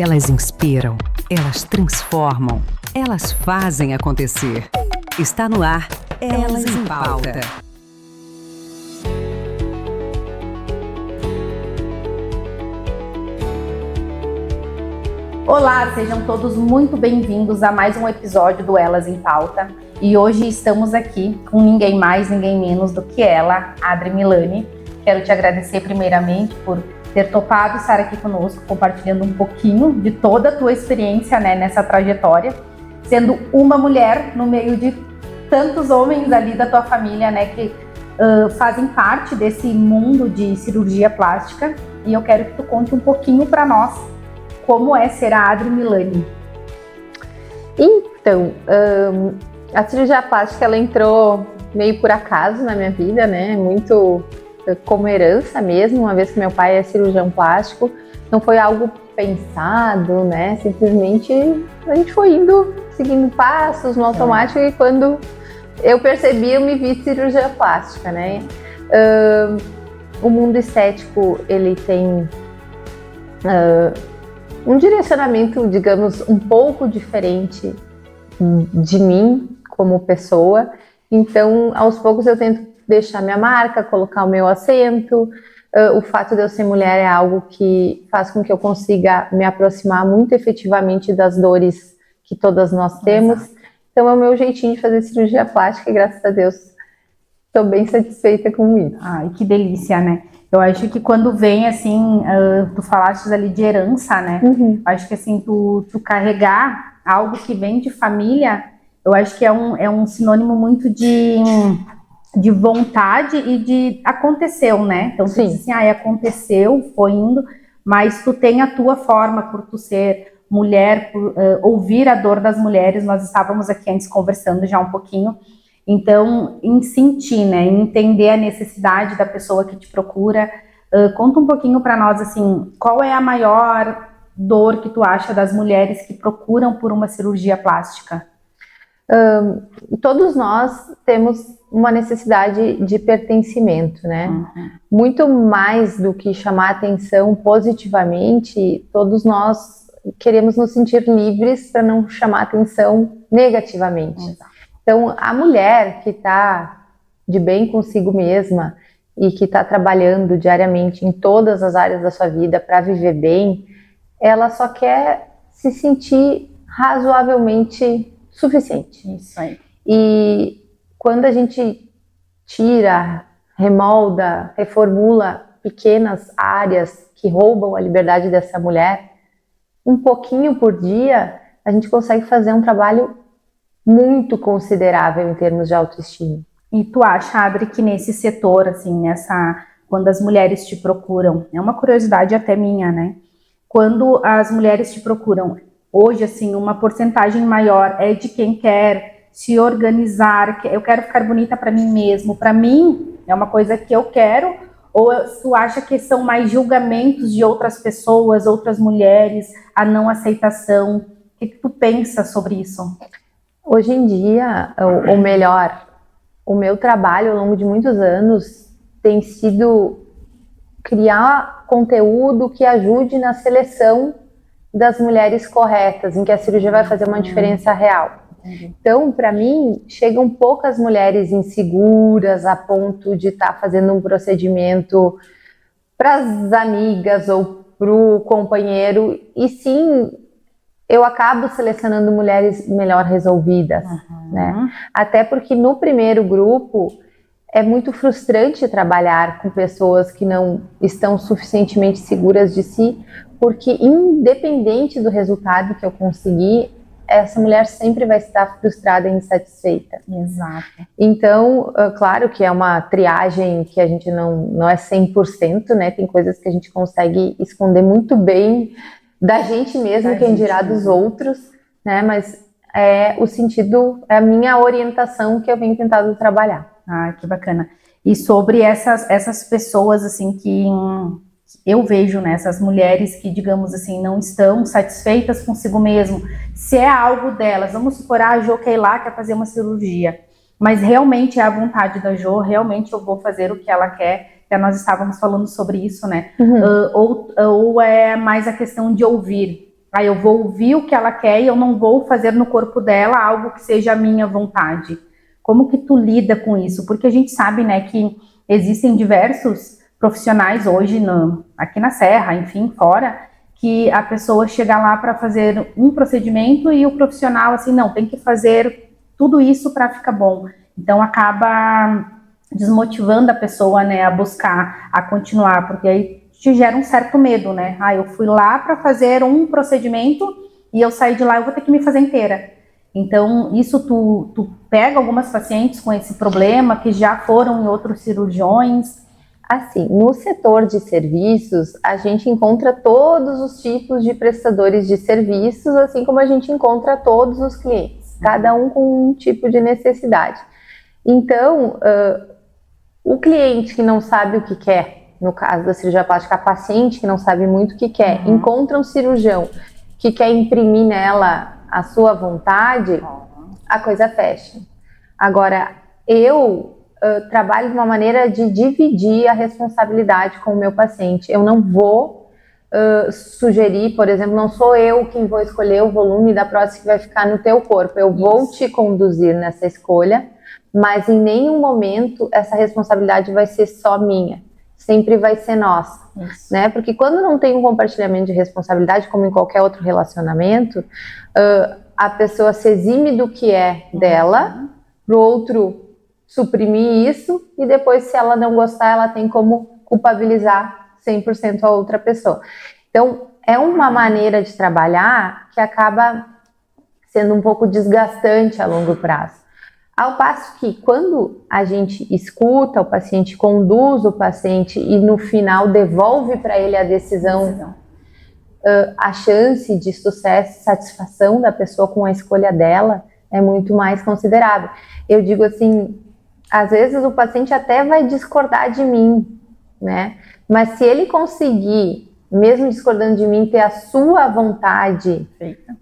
Elas inspiram, elas transformam, elas fazem acontecer. Está no ar, Elas em Pauta. Olá, sejam todos muito bem-vindos a mais um episódio do Elas em Pauta. E hoje estamos aqui com ninguém mais, ninguém menos do que ela, Adri Milani. Quero te agradecer primeiramente por ter topado estar aqui conosco, compartilhando um pouquinho de toda a tua experiência, né, nessa trajetória, sendo uma mulher no meio de tantos homens ali da tua família, né, que fazem parte desse mundo de cirurgia plástica. E eu quero que tu conte um pouquinho para nós como é ser a Adri Milani. Então, a cirurgia plástica ela entrou meio por acaso na minha vida, né? Muito como herança mesmo, uma vez que meu pai é cirurgião plástico. Não foi algo pensado, né? Simplesmente a gente foi indo, seguindo passos no automático e quando eu percebi, eu me vi cirurgia plástica, né? O mundo estético, ele tem um direcionamento, digamos, um pouco diferente de mim como pessoa. Então, aos poucos eu tento deixar minha marca, colocar o meu acento. O fato de eu ser mulher é algo que faz com que eu consiga me aproximar muito efetivamente das dores que todas nós temos. Exato. Então, é o meu jeitinho de fazer cirurgia plástica e, graças a Deus, estou bem satisfeita com isso. Ai, que delícia, né? Eu acho que quando vem, assim, tu falaste ali de herança, né? Uhum. Acho que, assim, tu carregar algo que vem de família, eu acho que é um sinônimo muito de vontade e de aconteceu, né? Então, tu diz assim, aconteceu, foi indo, mas tu tem a tua forma por tu ser mulher, por ouvir a dor das mulheres. Nós estávamos aqui antes conversando já um pouquinho. Então, em sentir, né, em entender a necessidade da pessoa que te procura. Conta um pouquinho para nós, assim, qual é a maior dor que tu acha das mulheres que procuram por uma cirurgia plástica? Todos nós temos uma necessidade de pertencimento, né? Uhum. Muito mais do que chamar atenção positivamente, todos nós queremos nos sentir livres para não chamar atenção negativamente. Uhum. Então, a mulher que está de bem consigo mesma e que está trabalhando diariamente em todas as áreas da sua vida para viver bem, ela só quer se sentir razoavelmente suficiente. Isso aí. E quando a gente tira, remolda, reformula pequenas áreas que roubam a liberdade dessa mulher, um pouquinho por dia, a gente consegue fazer um trabalho muito considerável em termos de autoestima. E tu acha, Adri, que nesse setor, assim, quando as mulheres te procuram, é uma curiosidade até minha, né? Quando as mulheres te procuram, hoje, assim, uma porcentagem maior é de quem quer se organizar, eu quero ficar bonita para mim mesmo, para mim é uma coisa que eu quero, ou tu acha que são mais julgamentos de outras pessoas, outras mulheres, a não aceitação? O que tu pensa sobre isso? Hoje em dia, ou melhor, o meu trabalho ao longo de muitos anos tem sido criar conteúdo que ajude na seleção das mulheres corretas, em que a cirurgia vai fazer uma diferença real. Então, para mim, chegam poucas mulheres inseguras a ponto de estar fazendo um procedimento para as amigas ou para o companheiro, e sim, eu acabo selecionando mulheres melhor resolvidas, né? Até porque no primeiro grupo é muito frustrante trabalhar com pessoas que não estão suficientemente seguras de si, porque independente do resultado que eu conseguir, essa mulher sempre vai estar frustrada e insatisfeita. Exato. Então, claro que é uma triagem que a gente não é 100%, né? Tem coisas que a gente consegue esconder muito bem da gente mesmo, quem dirá dos outros, né? Mas é o sentido, é a minha orientação que eu venho tentando trabalhar. Ah, que bacana. E sobre essas pessoas, assim, que eu vejo, né, essas mulheres que, digamos assim, não estão satisfeitas consigo mesmo, se é algo delas, vamos supor, a Jo quer ir lá, quer fazer uma cirurgia, mas realmente é a vontade da Jo, realmente eu vou fazer o que ela quer, nós estávamos falando sobre isso, né? Ou é mais a questão de ouvir, Aí eu vou ouvir o que ela quer e eu não vou fazer no corpo dela algo que seja a minha vontade. Como que tu lida com isso? Porque a gente sabe, né, que existem diversos profissionais hoje aqui na Serra, enfim, fora, que a pessoa chega lá para fazer um procedimento e o profissional, assim, não, tem que fazer tudo isso para ficar bom. Então, acaba desmotivando a pessoa, né, a buscar, a continuar, porque aí te gera um certo medo, né? Ah, eu fui lá para fazer um procedimento e eu saí de lá, eu vou ter que me fazer inteira. Então, isso tu pega algumas pacientes com esse problema que já foram em outros cirurgiões. Assim, no setor de serviços, a gente encontra todos os tipos de prestadores de serviços, assim como a gente encontra todos os clientes, cada um com um tipo de necessidade. Então, o cliente que não sabe o que quer, no caso da cirurgia plástica, a paciente que não sabe muito o que quer, encontra um cirurgião que quer imprimir nela a sua vontade, a coisa fecha. Agora, eu trabalho de uma maneira de dividir a responsabilidade com o meu paciente. Eu não vou sugerir, por exemplo, não sou eu quem vou escolher o volume da prótese que vai ficar no teu corpo. Eu vou te conduzir nessa escolha, mas em nenhum momento essa responsabilidade vai ser só minha. Sempre vai ser nossa, né? Porque quando não tem um compartilhamento de responsabilidade, como em qualquer outro relacionamento, a pessoa se exime do que é dela, pro outro suprimir isso, e depois, se ela não gostar, ela tem como culpabilizar 100% a outra pessoa. Então, é uma maneira de trabalhar que acaba sendo um pouco desgastante a longo prazo. Ao passo que, quando a gente escuta o paciente, conduz o paciente e no final devolve para ele a decisão, a chance de sucesso e satisfação da pessoa com a escolha dela é muito mais considerável. Eu digo assim, às vezes o paciente até vai discordar de mim, né? Mas se ele conseguir, mesmo discordando de mim, ter a sua vontade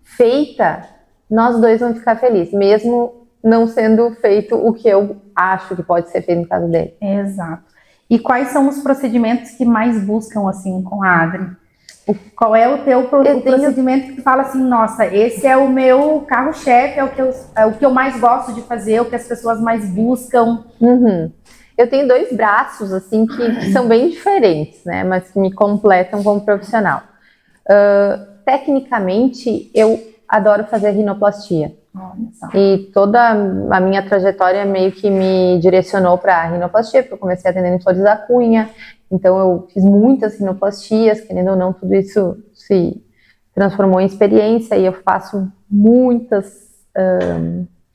feita, nós dois vamos ficar felizes, mesmo não sendo feito o que eu acho que pode ser feito no caso dele. Exato. E quais são os procedimentos que mais buscam, assim, com a Adri? Qual é o teu procedimento que tu fala assim, nossa, esse é o meu carro-chefe, é o que eu mais gosto de fazer, o que as pessoas mais buscam? Eu tenho 2 braços, assim, que são bem diferentes, né, mas que me completam como profissional. Tecnicamente, eu adoro fazer rinoplastia. E toda a minha trajetória meio que me direcionou para a rinoplastia, porque eu comecei atendendo em Flores da Cunha, então eu fiz muitas rinoplastias, querendo ou não, tudo isso se transformou em experiência, e eu faço muitos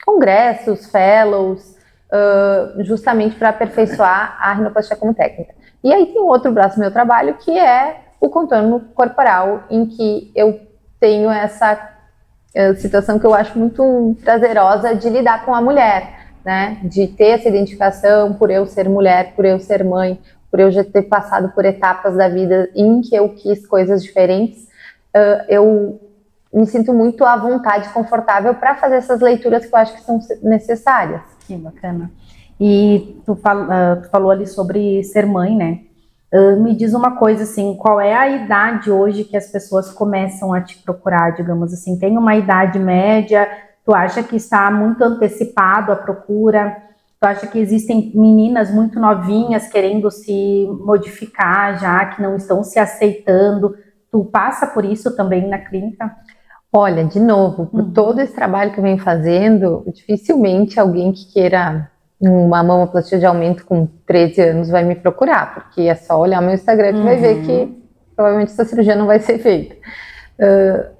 congressos, fellows, justamente para aperfeiçoar a rinoplastia como técnica. E aí tem um outro braço do meu trabalho, que é o contorno corporal, em que eu tenho essa situação que eu acho muito prazerosa de lidar com a mulher, né? De ter essa identificação por eu ser mulher, por eu ser mãe, por eu já ter passado por etapas da vida em que eu quis coisas diferentes. Eu me sinto muito à vontade, confortável para fazer essas leituras que eu acho que são necessárias. Que bacana. E tu falou ali sobre ser mãe, né? Me diz uma coisa assim, qual é a idade hoje que as pessoas começam a te procurar, digamos assim? Tem uma idade média? Tu acha que está muito antecipado a procura? Tu acha que existem meninas muito novinhas querendo se modificar já, que não estão se aceitando? Tu passa por isso também na clínica? Olha, de novo, por todo esse trabalho que eu venho fazendo, dificilmente alguém que queira uma mamoplastia de aumento com 13 anos vai me procurar, porque é só olhar meu Instagram que vai ver que provavelmente essa cirurgia não vai ser feita.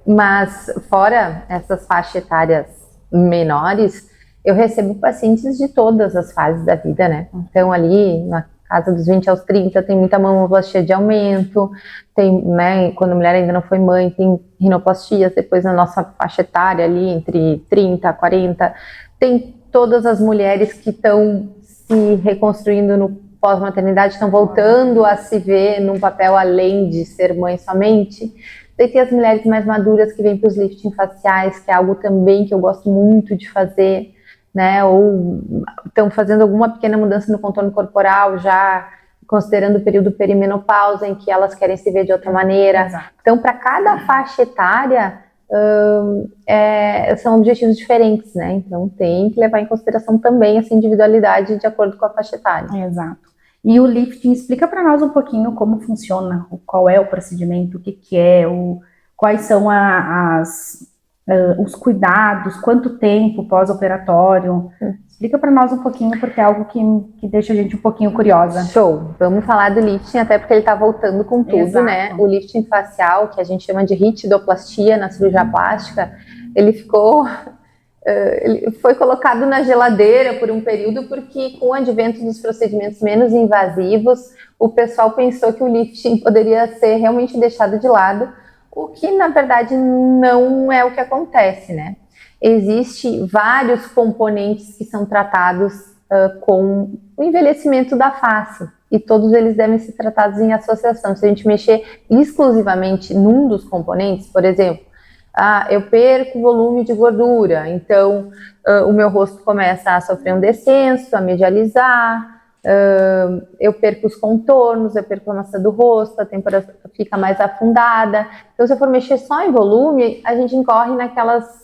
Mas fora essas faixas etárias menores, eu recebo pacientes de todas as fases da vida, né? Então ali na casa dos 20 aos 30 tem muita mamoplastia de aumento, tem, né, quando a mulher ainda não foi mãe, tem rinoplastias, depois na nossa faixa etária ali entre 30 a 40, tem todas as mulheres que estão se reconstruindo no pós-maternidade, estão voltando a se ver num papel além de ser mãe somente. Daí tem as mulheres mais maduras que vêm para os lifting faciais, que é algo também que eu gosto muito de fazer, né? Ou estão fazendo alguma pequena mudança no contorno corporal já, considerando o período perimenopausa, em que elas querem se ver de outra maneira. Exato. Então, para cada faixa etária, são objetivos diferentes, né? Então, tem que levar em consideração também essa individualidade de acordo com a faixa etária. Exato. E o lifting, explica para nós um pouquinho como funciona, qual é o procedimento, o que é, quais são os cuidados, quanto tempo pós-operatório. Explica para nós um pouquinho, porque é algo que deixa a gente um pouquinho curiosa. Show! Vamos falar do lifting, até porque ele está voltando com tudo, Exato. né? O lifting facial, que a gente chama de ritidoplastia na cirurgia plástica, ele foi colocado na geladeira por um período, porque com o advento dos procedimentos menos invasivos, o pessoal pensou que o lifting poderia ser realmente deixado de lado, o que na verdade não é o que acontece, né? Existem vários componentes que são tratados com o envelhecimento da face, e todos eles devem ser tratados em associação. Se a gente mexer exclusivamente num dos componentes, por exemplo, eu perco volume de gordura, então o meu rosto começa a sofrer um descenso, a medializar, eu perco os contornos, eu perco a massa do rosto, a têmpora fica mais afundada. Então, se eu for mexer só em volume, a gente incorre naquelas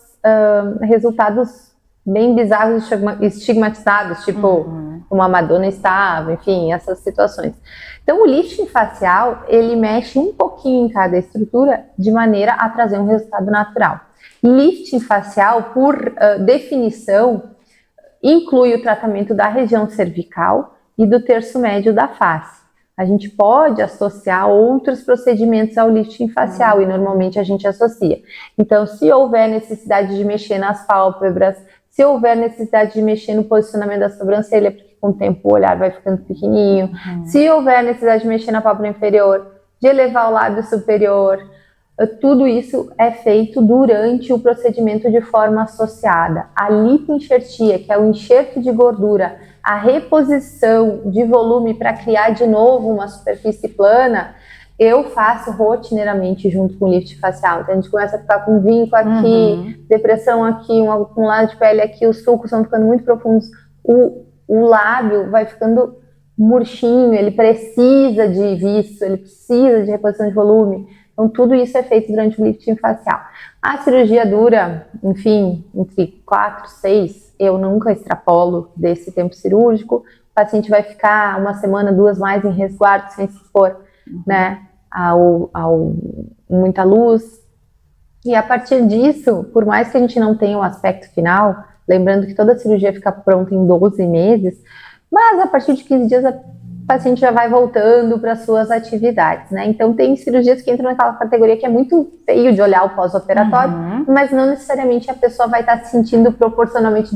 resultados bem bizarros, estigmatizados, tipo uma Madonna estava, enfim, essas situações. Então, o lifting facial, ele mexe um pouquinho em cada estrutura de maneira a trazer um resultado natural. Lifting facial, por definição, inclui o tratamento da região cervical e do terço médio da face. A gente pode associar outros procedimentos ao lifting facial, e normalmente a gente associa. Então, se houver necessidade de mexer nas pálpebras, se houver necessidade de mexer no posicionamento da sobrancelha, porque com o tempo o olhar vai ficando pequenininho, se houver necessidade de mexer na pálpebra inferior, de elevar o lábio superior, tudo isso é feito durante o procedimento de forma associada. A lipoenxertia, que é o enxerto de gordura, a reposição de volume para criar de novo uma superfície plana, eu faço rotineiramente junto com o lift facial. Então, a gente começa a ficar com vinco aqui, depressão aqui, um acumulado de pele aqui, os sulcos estão ficando muito profundos, o lábio vai ficando murchinho, ele precisa de viço, ele precisa de reposição de volume. Então, tudo isso é feito durante o lifting facial. A cirurgia dura, enfim, entre 4 e 6, eu nunca extrapolo desse tempo cirúrgico. O paciente vai ficar 1 semana, 2 mais em resguardo, sem se expor, né, ao muita luz. E a partir disso, por mais que a gente não tenha o aspecto final, lembrando que toda cirurgia fica pronta em 12 meses, mas a partir de 15 dias o paciente já vai voltando para suas atividades, né? Então tem cirurgias que entram naquela categoria que é muito feio de olhar o pós-operatório, mas não necessariamente a pessoa vai estar se sentindo proporcionalmente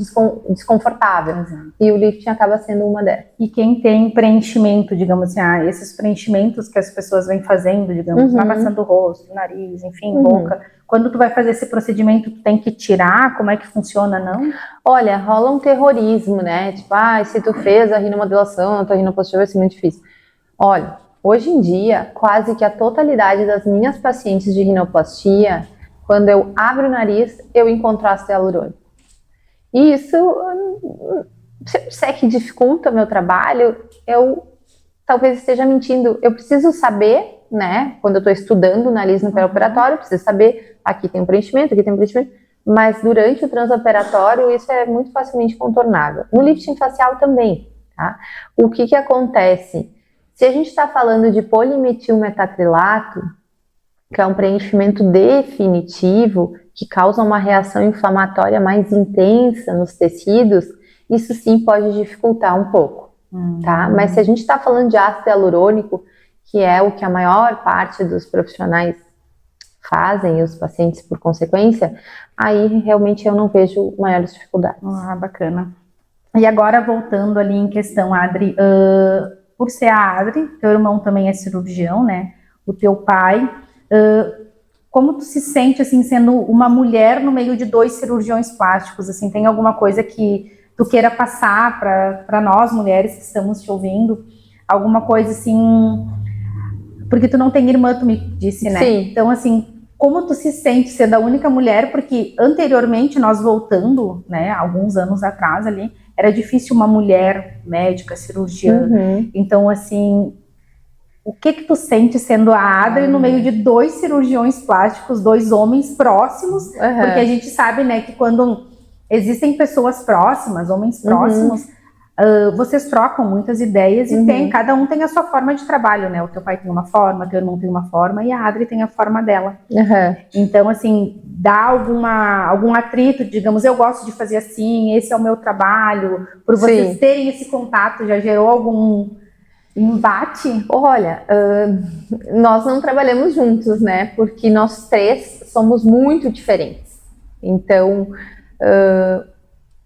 desconfortável. E o lifting acaba sendo uma delas. E quem tem preenchimento, digamos assim, esses preenchimentos que as pessoas vêm fazendo, digamos, na maçã do rosto, nariz, enfim, boca, quando tu vai fazer esse procedimento, tu tem que tirar? Como é que funciona, não? Olha, rola um terrorismo, né? Tipo, se tu fez a rinomodulação, a tua rinoplastia vai ser muito difícil. Olha, hoje em dia, quase que a totalidade das minhas pacientes de rinoplastia, quando eu abro o nariz, eu encontro ácido hialurônico. E isso, se eu disser que dificulta o meu trabalho, eu talvez esteja mentindo. Eu preciso saber, né? Quando eu estou estudando o nariz no pré-operatório, eu preciso saber, aqui tem um preenchimento, aqui tem um preenchimento. Mas durante o transoperatório, isso é muito facilmente contornável. No lifting facial também, tá? O que acontece? Se a gente está falando de polimetilmetacrilato, que é um preenchimento definitivo, que causa uma reação inflamatória mais intensa nos tecidos, isso sim pode dificultar um pouco, tá? Mas se a gente está falando de ácido hialurônico, que é o que a maior parte dos profissionais fazem, e os pacientes por consequência, aí realmente eu não vejo maiores dificuldades. Bacana. E agora, voltando ali em questão, Adri, por ser a Adri, teu irmão também é cirurgião, né? O teu pai, como tu se sente, assim, sendo uma mulher no meio de 2 cirurgiões plásticos, assim, tem alguma coisa que tu queira passar para nós, mulheres que estamos te ouvindo? Alguma coisa, assim... Porque tu não tem irmã, tu me disse, né? Sim. Então, assim, como tu se sente sendo a única mulher? Porque anteriormente, nós voltando, né, alguns anos atrás ali, era difícil uma mulher médica, cirurgiã. Então, assim, O que tu sente sendo a Adri no meio de 2 cirurgiões plásticos, 2 homens próximos? Porque a gente sabe, né, que quando existem pessoas próximas, homens próximos, vocês trocam muitas ideias e cada um tem a sua forma de trabalho, né? O teu pai tem uma forma, teu irmão tem uma forma e a Adri tem a forma dela. Então, assim, dá algum atrito, digamos, eu gosto de fazer assim, esse é o meu trabalho, por vocês terem esse contato, já gerou algum embate? Olha, nós não trabalhamos juntos, né? Porque nós 3 somos muito diferentes. Então,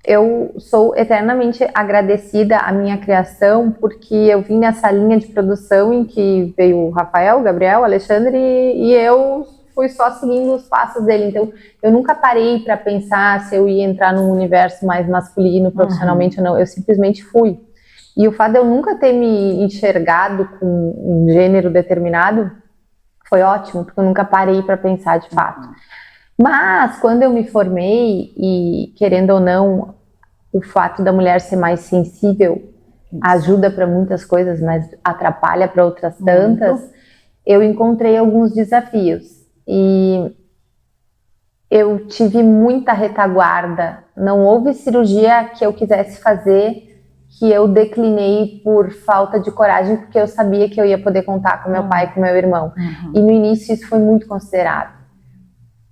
eu sou eternamente agradecida à minha criação, porque eu vim nessa linha de produção em que veio o Rafael, o Gabriel, o Alexandre, e eu fui só seguindo os passos dele. Então, eu nunca parei para pensar se eu ia entrar num universo mais masculino profissionalmente ou não. Eu simplesmente fui. E o fato de eu nunca ter me enxergado com um gênero determinado foi ótimo, porque eu nunca parei para pensar de fato. Mas, quando eu me formei, e querendo ou não, o fato da mulher ser mais sensível ajuda para muitas coisas, mas atrapalha para outras tantas, eu encontrei alguns desafios. E eu tive muita retaguarda. Não houve cirurgia que eu quisesse fazer que eu declinei por falta de coragem, porque eu sabia que eu ia poder contar com meu pai e com meu irmão. E no início isso foi muito considerado.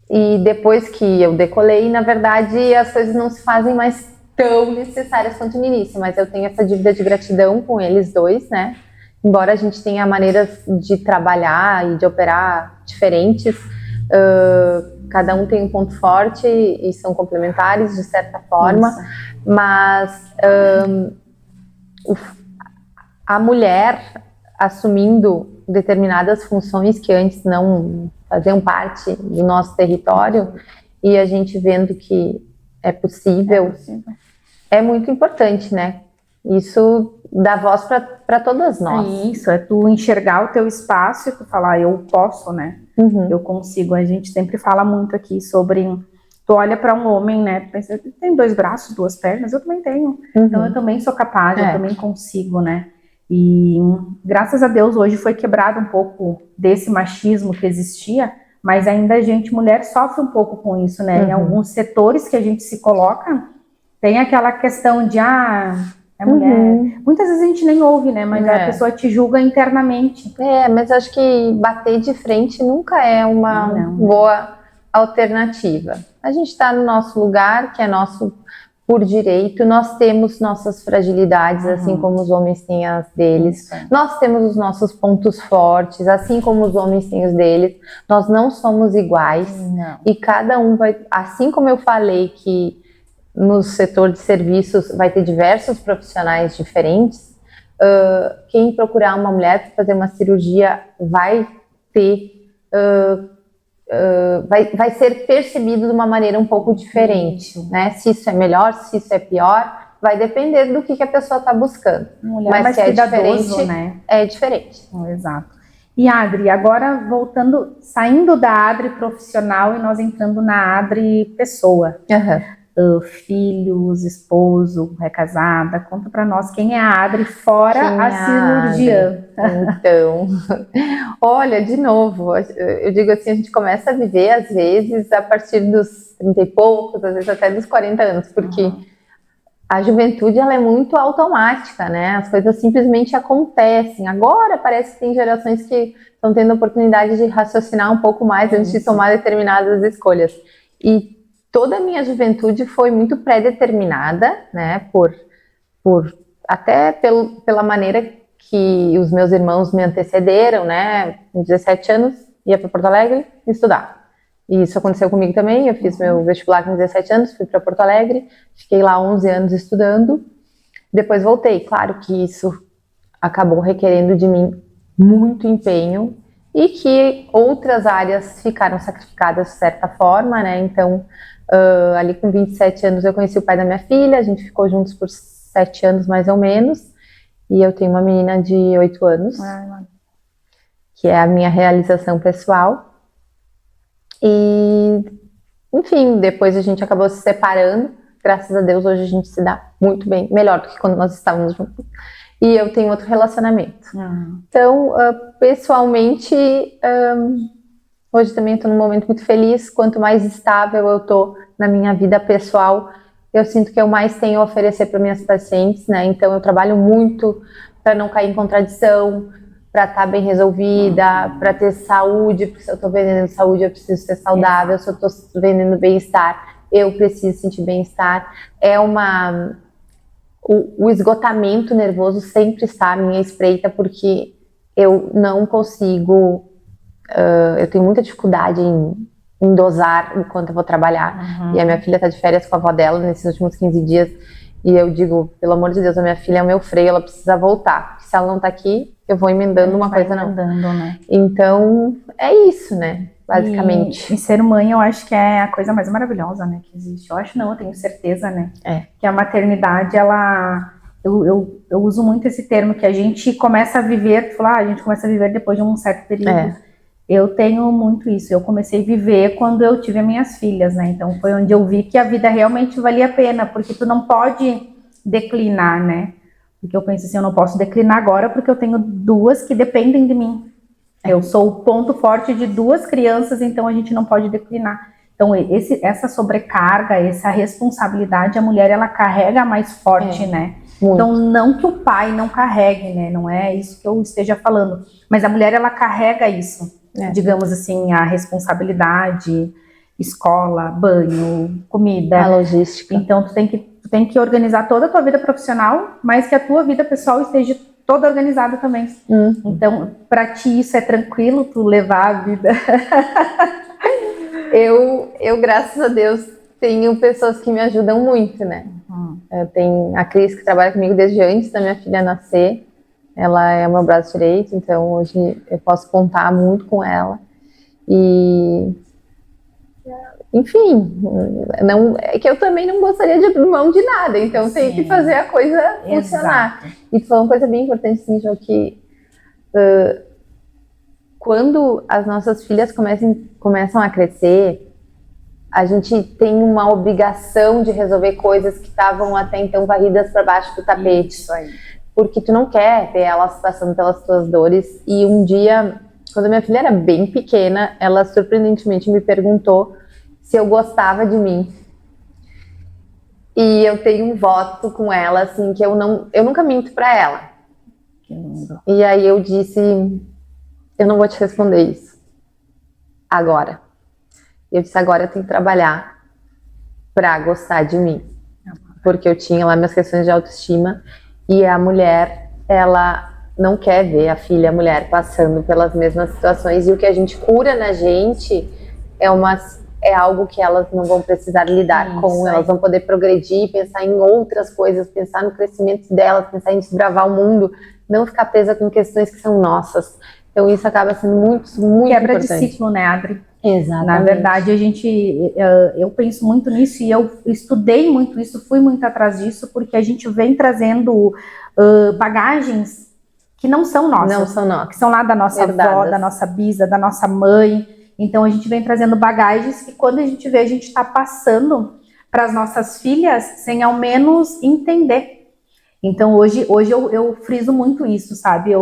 E depois que eu decolei, na verdade, as coisas não se fazem mais tão necessárias quanto no início, mas eu tenho essa dívida de gratidão com eles 2, né? Embora a gente tenha maneiras de trabalhar e de operar diferentes, cada um tem um ponto forte e são complementares de certa forma, mas a mulher assumindo determinadas funções que antes não faziam parte do nosso território e a gente vendo que é possível, é muito importante, né? Isso dá voz para todas nós. Isso, é tu enxergar o teu espaço e tu falar, eu posso, né? Eu consigo. A gente sempre fala muito aqui sobre... Tu olha para um homem, né? Tu pensa, tem 2 braços, 2 pernas, eu também tenho. Então eu também sou capaz, eu também consigo, né? E graças a Deus hoje foi quebrado um pouco desse machismo que existia, mas ainda a gente, mulher, sofre um pouco com isso, né? Em alguns setores que a gente se coloca, tem aquela questão de, é mulher. Muitas vezes a gente nem ouve, né? Mas a pessoa te julga internamente. Mas acho que bater de frente nunca é uma boa alternativa. A gente está no nosso lugar, que é nosso por direito, nós temos nossas fragilidades, assim como os homens têm as deles. Nós temos os nossos pontos fortes, assim como os homens têm os deles. Nós não somos iguais. E cada um vai... Assim como eu falei que no setor de serviços vai ter diversos profissionais diferentes, quem procurar uma mulher para fazer uma cirurgia vai ter... vai ser percebido de uma maneira um pouco diferente, né? Se isso é melhor, se isso é pior, vai depender do que a pessoa está buscando. Mas mais se cuidadoso, né? É diferente. Exato. E Adri, agora voltando, saindo da Adri profissional e nós entrando na Adri pessoa. Filhos, esposo, é casada. Conta pra nós quem é a Adri fora a cirurgiã. Então, olha, de novo, eu digo assim, a gente começa a viver às vezes a partir dos 30 e poucos, às vezes até dos 40 anos, porque a juventude ela é muito automática, né? As coisas simplesmente acontecem. Agora parece que tem gerações que estão tendo a oportunidade de raciocinar um pouco mais antes de tomar determinadas escolhas. E toda a minha juventude foi muito pré-determinada, né, até pela maneira que os meus irmãos me antecederam, né, com 17 anos, ia para Porto Alegre estudar. E isso aconteceu comigo também, eu fiz meu vestibular com 17 anos, fui para Porto Alegre, fiquei lá 11 anos estudando, depois voltei. Claro que isso acabou requerendo de mim muito empenho e que outras áreas ficaram sacrificadas de certa forma, né, então... ali com 27 anos eu conheci o pai da minha filha, a gente ficou juntos por 7 anos mais ou menos, e eu tenho uma menina de 8 anos, que é a minha realização pessoal. E, enfim, depois a gente acabou se separando, graças a Deus hoje a gente se dá muito bem, melhor do que quando nós estávamos juntos. e eu tenho outro relacionamento. Então, pessoalmente, hoje também estou num momento muito feliz. Quanto mais estável eu estou na minha vida pessoal, eu sinto que eu mais tenho a oferecer para minhas pacientes, né? Então, eu trabalho muito para não cair em contradição, para estar bem resolvida, para ter saúde, porque se eu estou vendendo saúde, eu preciso ser saudável. Se eu estou vendendo bem-estar, eu preciso sentir bem-estar. O esgotamento nervoso sempre está à minha espreita, porque eu não consigo, eu tenho muita dificuldade em dosar o quanto eu vou trabalhar. E a minha filha está de férias com a avó dela nesses últimos 15 dias, e eu digo, pelo amor de Deus, a minha filha é o meu freio, ela precisa voltar. Se ela não está aqui, eu vou emendando uma coisa não. Né? Então, é isso, né? Basicamente. E ser mãe, eu acho que é a coisa mais maravilhosa, né, que existe. Eu acho não, eu tenho certeza, né? Que a maternidade, eu uso muito esse termo, que a gente começa a viver, a gente começa a viver depois de um certo período. Eu tenho muito isso. Eu comecei a viver quando eu tive as minhas filhas, né? Então foi onde eu vi que a vida realmente valia a pena, porque tu não pode declinar, né? Porque eu penso assim, eu não posso declinar agora porque eu tenho 2 que dependem de mim. Eu sou o ponto forte de 2 crianças, então a gente não pode declinar. Então essa sobrecarga, essa responsabilidade, a mulher ela carrega mais forte, né? Muito. Então não que o pai não carregue, né? Não é isso que eu esteja falando. Mas a mulher ela carrega isso, digamos assim, a responsabilidade, escola, banho, comida. A logística. Então tu tem que organizar toda a tua vida profissional, mas que a tua vida pessoal esteja toda organizada também. Então, para ti isso é tranquilo, tu levar a vida? eu, graças a Deus, tenho pessoas que me ajudam muito, né? Tem a Cris, que trabalha comigo desde antes da minha filha nascer. Ela é o meu braço direito, então hoje eu posso contar muito com ela. E... enfim, é que eu também não gostaria de abrir mão de nada, então tem que fazer a coisa funcionar. E tu falou uma coisa bem importante, assim, Jo, que quando as nossas filhas começam a crescer, a gente tem uma obrigação de resolver coisas que estavam até então varridas para baixo do tapete. Isso aí. Porque tu não quer ver elas passando pelas tuas dores. E um dia, quando a minha filha era bem pequena, ela surpreendentemente me perguntou se eu gostava de mim. E eu tenho um voto com ela, assim, que eu nunca minto pra ela. Que lindo. E aí eu disse, eu não vou te responder isso agora. Eu disse, agora eu tenho que trabalhar pra gostar de mim. Porque eu tinha lá minhas questões de autoestima, e a mulher, ela não quer ver a filha, a mulher, passando pelas mesmas situações, e o que a gente cura na gente é algo que elas não vão precisar lidar com, elas vão poder progredir, pensar em outras coisas, pensar no crescimento delas, pensar em desbravar o mundo, não ficar presa com questões que são nossas. Então isso acaba sendo muito quebra importante. De ciclo, né, Adri? Exatamente. Na verdade, eu penso muito nisso, e eu estudei muito isso, fui muito atrás disso, porque a gente vem trazendo bagagens que não são nossas. Não são nossas. Que são lá da nossa avó, da nossa bisa, da nossa mãe. Então a gente vem trazendo bagagens que quando a gente vê, a gente está passando para as nossas filhas sem ao menos entender. Então hoje eu friso muito isso, sabe?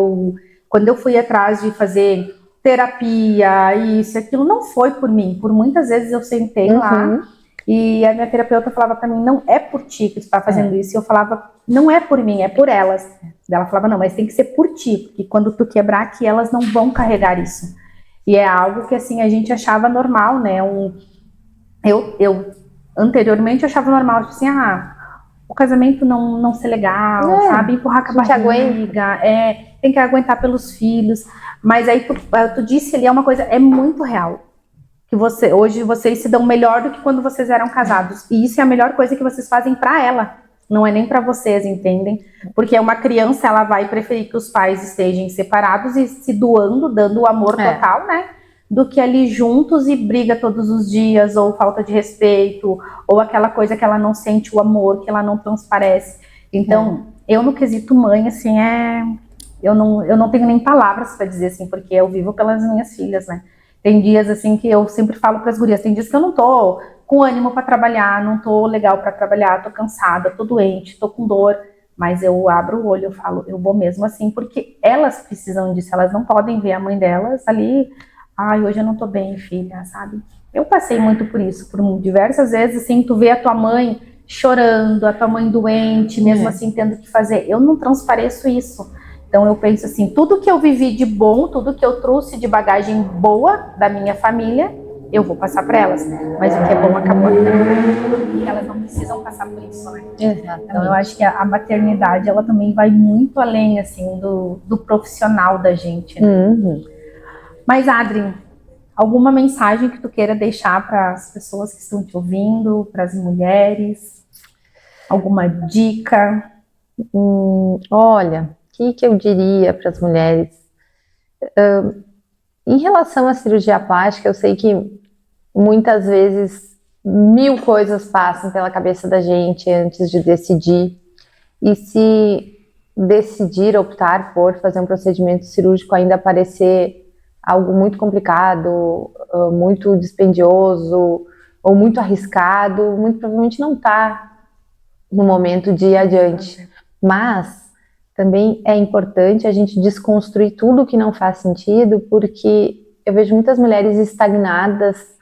Quando eu fui atrás de fazer terapia, isso, aquilo, não foi por mim. Por muitas vezes eu sentei lá e a minha terapeuta falava para mim, não é por ti que tu tá fazendo isso. E eu falava, não é por mim, é por elas. Ela falava, não, mas tem que ser por ti, porque quando tu quebrar aqui, elas não vão carregar isso. E é algo que, assim, a gente achava normal, né? Eu anteriormente achava normal, tipo assim, o casamento não ser legal, sabe? Empurrar com a barriga, tem que aguentar pelos filhos. Mas aí tu disse ali, uma coisa, é muito real. Que hoje vocês se dão melhor do que quando vocês eram casados. E isso é a melhor coisa que vocês fazem pra ela. Não é nem pra vocês, entendem? Porque uma criança, ela vai preferir que os pais estejam separados e se doando, dando o amor total, né? Do que ali juntos e briga todos os dias, ou falta de respeito, ou aquela coisa que ela não sente o amor, que ela não transparece. Então, eu no quesito mãe, assim, eu não tenho nem palavras pra dizer, assim, porque eu vivo pelas minhas filhas, né? Tem dias, assim, que eu sempre falo pras gurias, tem dias que eu não tô com ânimo pra trabalhar, não tô legal pra trabalhar, tô cansada, tô doente, tô com dor, Mas eu abro o olho, eu falo, eu vou mesmo assim, porque elas precisam disso, elas não podem ver a mãe delas ali, ai, hoje eu não tô bem, filha, sabe? Eu passei muito por isso, por diversas vezes, assim, tu vê a tua mãe chorando, a tua mãe doente, mesmo assim tendo que fazer, eu não transpareço isso. Então eu penso assim, tudo que eu vivi de bom, tudo que eu trouxe de bagagem boa da minha família, eu vou passar para elas, mas o que é bom acabou. E elas não precisam passar por isso, né? Exatamente. Então eu acho que a maternidade, ela também vai muito além, assim, do profissional da gente, né? Mas, Adri, alguma mensagem que tu queira deixar para as pessoas que estão te ouvindo, para as mulheres? Alguma dica? Olha, o que eu diria para as mulheres? Em relação à cirurgia plástica, eu sei que muitas vezes 1000 coisas passam pela cabeça da gente antes de decidir. E se decidir, optar por fazer um procedimento cirúrgico ainda parecer algo muito complicado, muito dispendioso ou muito arriscado, muito provavelmente não está no momento de ir adiante. Mas também é importante a gente desconstruir tudo que não faz sentido, porque eu vejo muitas mulheres estagnadas,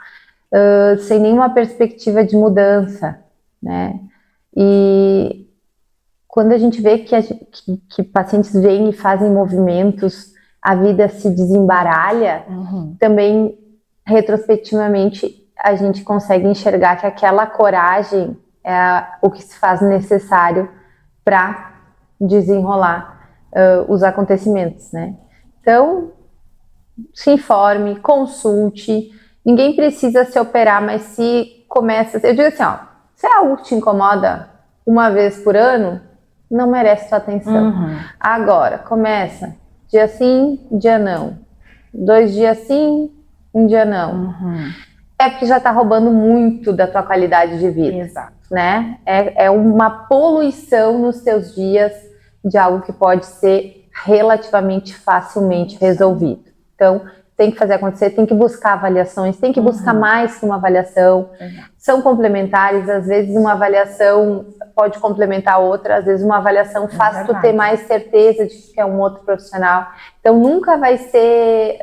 sem nenhuma perspectiva de mudança, né? E quando a gente vê que pacientes vêm e fazem movimentos, a vida se desembaralha, também retrospectivamente a gente consegue enxergar que aquela coragem é o que se faz necessário para desenrolar os acontecimentos, né? Então, se informe, consulte. Ninguém precisa se operar, mas se começa... Eu digo assim, ó, se é algo que te incomoda uma vez por ano, não merece sua atenção. Agora, começa dia sim, dia não. 2 dias sim, 1 dia não. É porque já está roubando muito da tua qualidade de vida. Exato. Né? É uma poluição nos teus dias de algo que pode ser relativamente facilmente resolvido. Então, tem que fazer acontecer, tem que buscar avaliações, tem que buscar mais que uma avaliação. São complementares, às vezes uma avaliação pode complementar a outra, às vezes uma avaliação faz tu ter mais certeza de que é um outro profissional. Então, nunca vai ser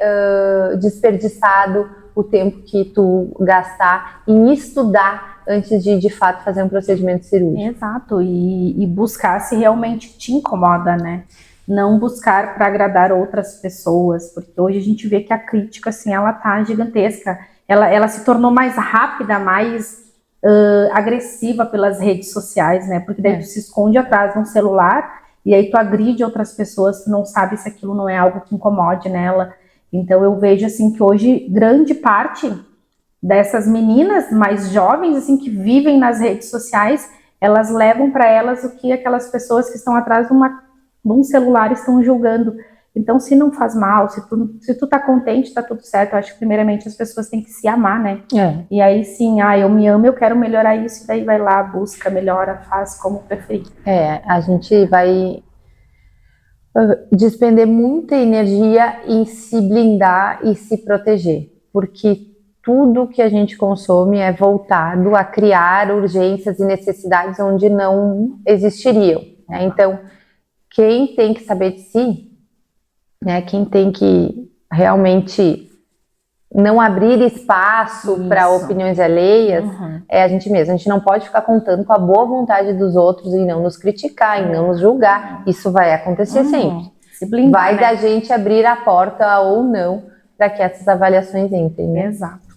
desperdiçado o tempo que tu gastar em estudar antes de fato fazer um procedimento cirúrgico. Exato, e buscar se realmente te incomoda, né? Não buscar para agradar outras pessoas, porque hoje a gente vê que a crítica, assim, ela tá gigantesca. Ela se tornou mais rápida, mais agressiva pelas redes sociais, né? Porque daí tu se esconde atrás de um celular e aí tu agride outras pessoas, tu não sabe se aquilo não é algo que incomode nela. Então eu vejo, assim, que hoje grande parte dessas meninas mais jovens, assim, que vivem nas redes sociais, elas levam para elas o que aquelas pessoas que estão atrás de um celular estão julgando. Então, se não faz mal, se tu tá contente, tá tudo certo. Eu acho que primeiramente as pessoas têm que se amar, né? E aí sim, eu me amo, eu quero melhorar isso, e daí vai lá, busca, melhora, faz como preferir. A gente vai despender muita energia em se blindar e se proteger, porque tudo que a gente consome é voltado a criar urgências e necessidades onde não existiriam, né? Então, quem tem que saber de si, né, quem tem que realmente não abrir espaço para opiniões alheias, é a gente mesmo. A gente não pode ficar contando com a boa vontade dos outros e não nos criticar, e não nos julgar. Isso vai acontecer sempre. Se blindar, vai né? da gente abrir a porta ou não para que essas avaliações entrem, né? Exato.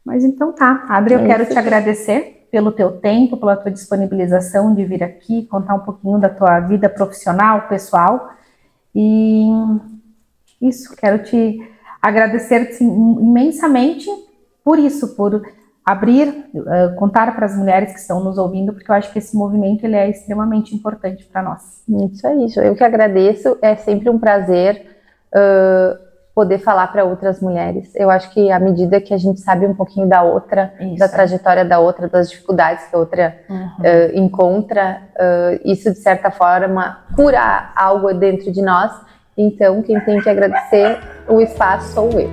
Mas então tá, Adri, eu quero te agradecer pelo teu tempo, pela tua disponibilização de vir aqui, contar um pouquinho da tua vida profissional, pessoal. E isso, quero te agradecer imensamente por isso, por abrir, contar para as mulheres que estão nos ouvindo, porque eu acho que esse movimento ele é extremamente importante para nós. Isso é isso. Eu que agradeço, é sempre um prazer poder falar para outras mulheres. Eu acho que à medida que a gente sabe um pouquinho da outra, da trajetória da outra, das dificuldades que a outra encontra, isso de certa forma cura algo dentro de nós. Então, quem tem que agradecer o espaço sou eu.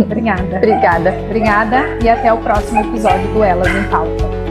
Obrigada. Obrigada. Obrigada e até o próximo episódio do Elas em Pauta.